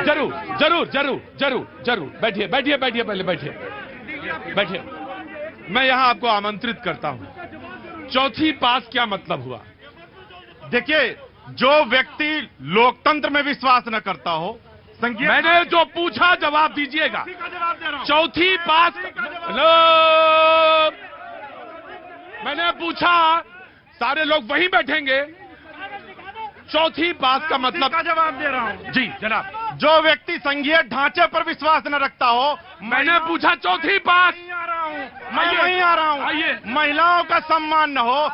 जरूर जरूर जरूर जरूर जरूर बैठिए बैठिए बैठिए, पहले बैठिए बैठिए। मैं यहां आपको आमंत्रित करता हूं। चौथी पास क्या मतलब हुआ? देखिए, जो व्यक्ति लोकतंत्र में विश्वास न करता हो, मैंने जो पूछा जवाब दीजिएगा। चौथी पास, हेलो, मैंने पूछा, सारे लोग वहीं बैठेंगे। चौथी पास का मतलब का जवाब दे रहा हूं जी जनाब। जो व्यक्ति संघीय ढांचे पर विश्वास न रखता हो, मैंने पूछा चौथी पास। मैं वहीं आ रहा हूं। आइए। महिलाओं का सम्मान न हो,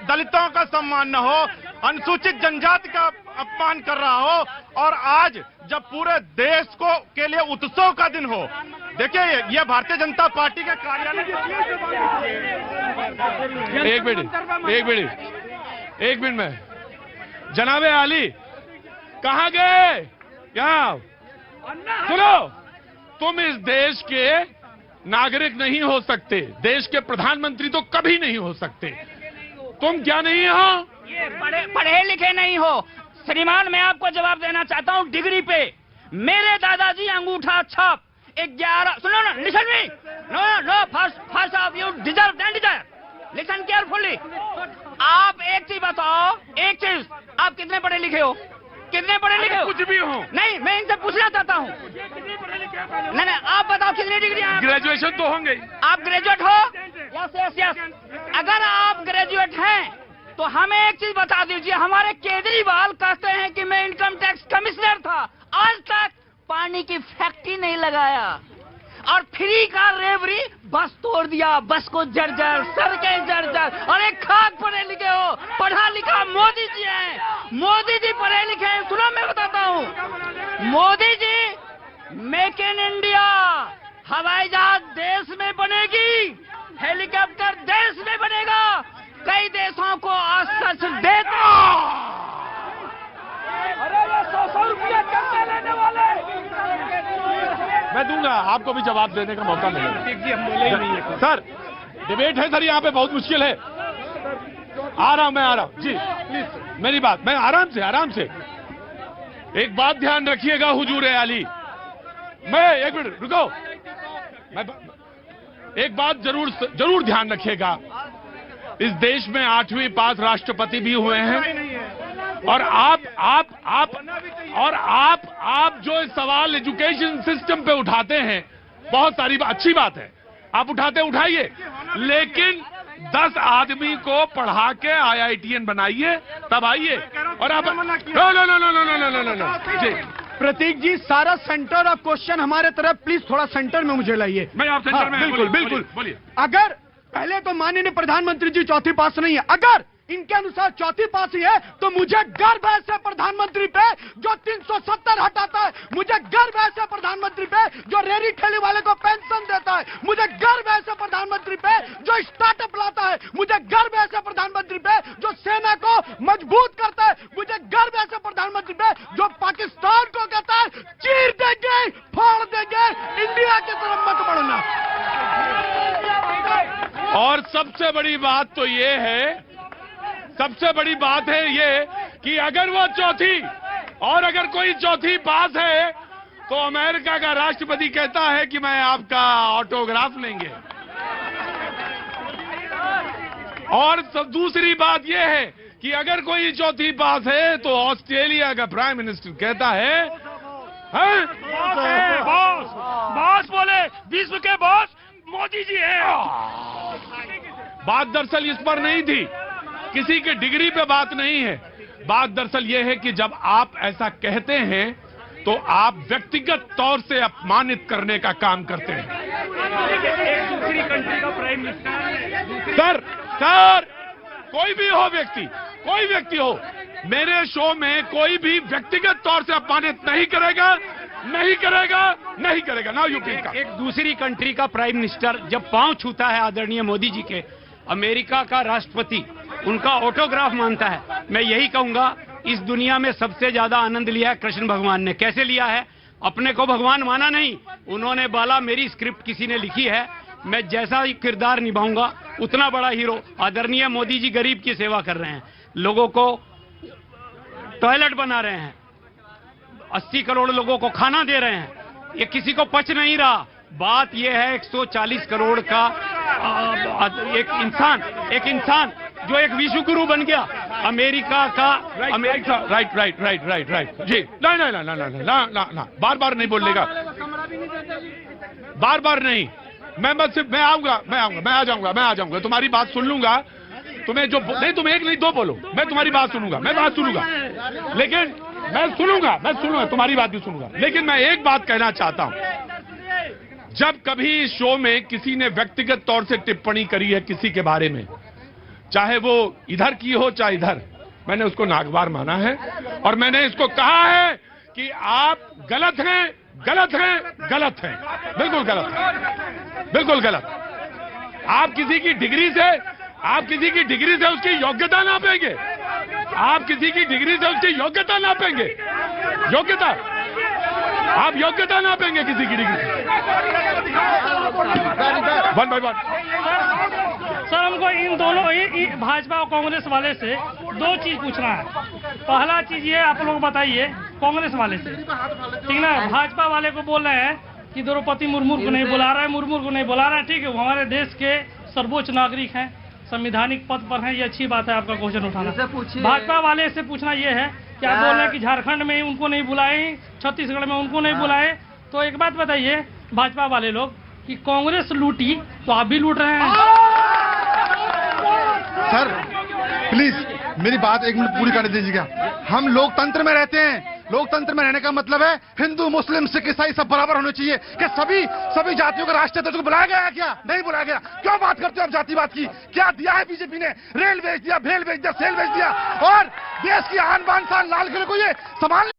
दलितों का सम्मान न हो, अनुसूचित जनजाति का अपमान कर रहा हो, और आज जब पूरे देश को के लिए उत्सव का दिन हो, देखिए ये भारतीय जनता पार्टी के कार्यालय। एक मिनट एक मिनट एक मिनट में, जनाबे आली कहां गए? यहाँ सुनो, तुम इस देश के नागरिक नहीं हो सकते, देश के प्रधानमंत्री तो कभी नहीं हो सकते। तुम क्या नहीं हो? ये पढ़े लिखे नहीं हो। श्रीमान, मैं आपको जवाब देना चाहता हूँ डिग्री पे। मेरे दादाजी अंगूठा छाप 11, सुनो ना, listen me, no first of you deserve and desire, listen carefully. आप एक चीज बताओ, एक चीज, आप कितने पढ़े लिखे हो? कितने पढ़े लिखे हो? कुछ भी हो। नहीं, मैं इनसे पूछना चाहता हूँ। नहीं, आप बताओ कितनी डिग्री? ग्रेजुएशन तो होंगे। आप ग्रेजुएट हो? Yes yes yes. अगर आप ग्रेजुएट हैं तो हमें एक चीज बता दीजिए। हमारे केजरीवाल कहते हैं कि मैं इनकम टैक्स कमिश्नर था, आज तक पानी की फैक्ट्री नहीं लगाया, और फ्री का रेवड़ी बस तोड़ दिया, बस को जर्जर, सड़कें जर्जर। और एक खाक पढ़े लिखे हो, पढ़ा लिखा मोदी जी हैं। मोदी जी पढ़े लिखे हैं। सुनो, मैं बताता हूँ, Modi ji make in India, हवाई जहाज देश में बनेगी, हेलीकॉप्टर देश में बनेगा, कई देशों को आज सच देता। अरे ये 100 रुपया कम लेने वाले। मैं दूंगा, आपको भी जवाब देने का मौका मिलेगा। सर, डिबेट है सर, यहाँ पे बहुत मुश्किल है। आ रहा हूं, मैं आ रहा हूं जी, प्लीज मेरी बात, मैं आराम से। एक बात ध्यान रखिएगा हुजूर आली, मैं एक मिनट रुको, मैं एक बात जरूर ध्यान रखिएगा। इस देश में 8वीं पास राष्ट्रपति भी हुए हैं, और आप जो सवाल एजुकेशन सिस्टम पे उठाते हैं, बहुत सारी अच्छी बात है, आप उठाइए, लेकिन 10 आदमी को पढ़ा के IITN बनाइए, तब आइए। और आप नो जी, प्रतीक जी, सारा सेंटर ऑफ क्वेश्चन हमारे तरफ, प्लीज थोड़ा सेंटर में मुझे लाइए। मैं आप सेंटर में, बिल्कुल बोलिए। अगर पहले तो माननीय प्रधानमंत्री जी चौथी पास नहीं है, अगर इनके अनुसार चौथी पास ही है तो मुझे गर्व है ऐसे प्रधानमंत्री पे जो 370 हटाता है, मुझे गर्व है ऐसे प्रधानमंत्री पे जो रेहड़ी ठेली वाले को पेंशन देता है, मुझे गर्व है ऐसे प्रधानमंत्री पे जो स्टार्टअप लाता है, मुझे गर्व है ऐसे प्रधानमंत्री पे जो सेना को मजबूत करता है, मुझे गर्व है ऐसे प्रधानमंत्री पे जो पाकिस्तान को कहता है चीर देंगे, फाड़ देंगे, इंडिया की तरफ मत बढ़ना। और सबसे बड़ी बात तो ये है, सबसे बड़ी बात है ये कि अगर वो चौथी, और अगर कोई चौथी पास है तो अमेरिका का राष्ट्रपति कहता है कि मैं आपका ऑटोग्राफ लेंगे। और दूसरी बात यह है कि अगर कोई चौथी पास है तो ऑस्ट्रेलिया का प्राइम मिनिस्टर कहता है, बॉस बोले विश्व के बॉस मोदी जी हैं। बात दरअसल इस पर नहीं थी, किसी की डिग्री पे बात नहीं है। बात दरअसल यह है कि जब आप ऐसा कहते हैं तो आप व्यक्तिगत तौर से अपमानित करने का काम करते हैं। एक दूसरी कंट्री का प्राइम मिनिस्टर। सर, कोई भी हो व्यक्ति, कोई व्यक्ति हो, मेरे शो में कोई भी व्यक्तिगत तौर से अपमानित नहीं करेगा। Now you please. एक दूसरी कंट्री का प्राइम मिनिस्टर जब पांव छूता है आदरणीय मोदी जी के, अमेरिका का राष्ट्रपति उनका ऑटोग्राफ मानता है, मैं यही कहूंगा इस दुनिया में सबसे ज्यादा आनंद लिया है कृष्ण भगवान ने। कैसे लिया है? अपने को भगवान माना नहीं, उन्होंने बोला मेरी स्क्रिप्ट किसी ने लिखी है, मैं जैसा ही किरदार निभाऊंगा उतना बड़ा हीरो। आदरणीय मोदी जी गरीब की सेवा कर रहे हैं, लोगों को टॉयलेट बना रहे हैं, 80 करोड़ लोगों को खाना दे रहे हैं, ये किसी को पच नहीं रहा। बात यह है 140 करोड़ का एक इंसान जो एक विश्व गुरु बन गया अमेरिका का। राइट जी, ना बार बार नहीं बोलेगा, बार बार नहीं। मैं आ जाऊंगा तुम्हारी बात सुन लूंगा। तुम्हें जो नहीं, तुम एक नहीं दो बोलो, मैं तुम्हारी बात सुनूंगा, लेकिन मैं सुनूंगा तुम्हारी बात भी सुनूंगा। लेकिन मैं एक बात कहना चाहता हूं, जब कभी इस शो में किसी ने व्यक्तिगत तौर से टिप्पणी करी है किसी के बारे में, चाहे वो इधर की हो चाहे इधर, मैंने उसको नागवार माना है और मैंने इसको कहा है कि आप गलत हैं, बिल्कुल गलत। आप किसी की डिग्री से उसकी योग्यता नापेंगे, आप योग्यता नापेंगे किसी की डिग्री से। 1 by 1। सर, हमको इन दोनों भाजपा और कांग्रेस वाले से 2 चीज पूछना है। पहला चीज ये आप लोग बताइए कांग्रेस वाले से, ठीक ना। भाजपा वाले को बोल रहे हैं कि द्रौपदी मुर्मू को नहीं बुला रहा है, ठीक है, वो हमारे देश के सर्वोच्च नागरिक हैं, संवैधानिक पद पर हैं, ये अच्छी बात है आपका क्वेश्चन उठाना। भाजपा वाले से पूछना ये है कि आप बोल रहे हैं कि झारखंड में उनको नहीं बुलाए, छत्तीसगढ़ में उनको नहीं बुलाए, तो एक बात बताइए भाजपा वाले लोग कि कांग्रेस लूटी तो आप भी लूट रहे हैं। सर प्लीज मेरी बात 1 मिनट पूरी कर दीजिएगा। हम लोकतंत्र में रहते हैं, लोकतंत्र में रहने का मतलब है हिंदू मुस्लिम सिख ईसाई सब बराबर होने चाहिए। क्या सभी जातियों का राष्ट्रीय अध्यक्ष को बुलाया गया है? क्या नहीं बुलाया गया? क्यों बात करते हो आप जातिवाद की? क्या दिया है बीजेपी ने? रेल बेच दिया, भेल बेच दिया, सेल बेच दिया और देश की आन बान शान लाल किले को ये संभाल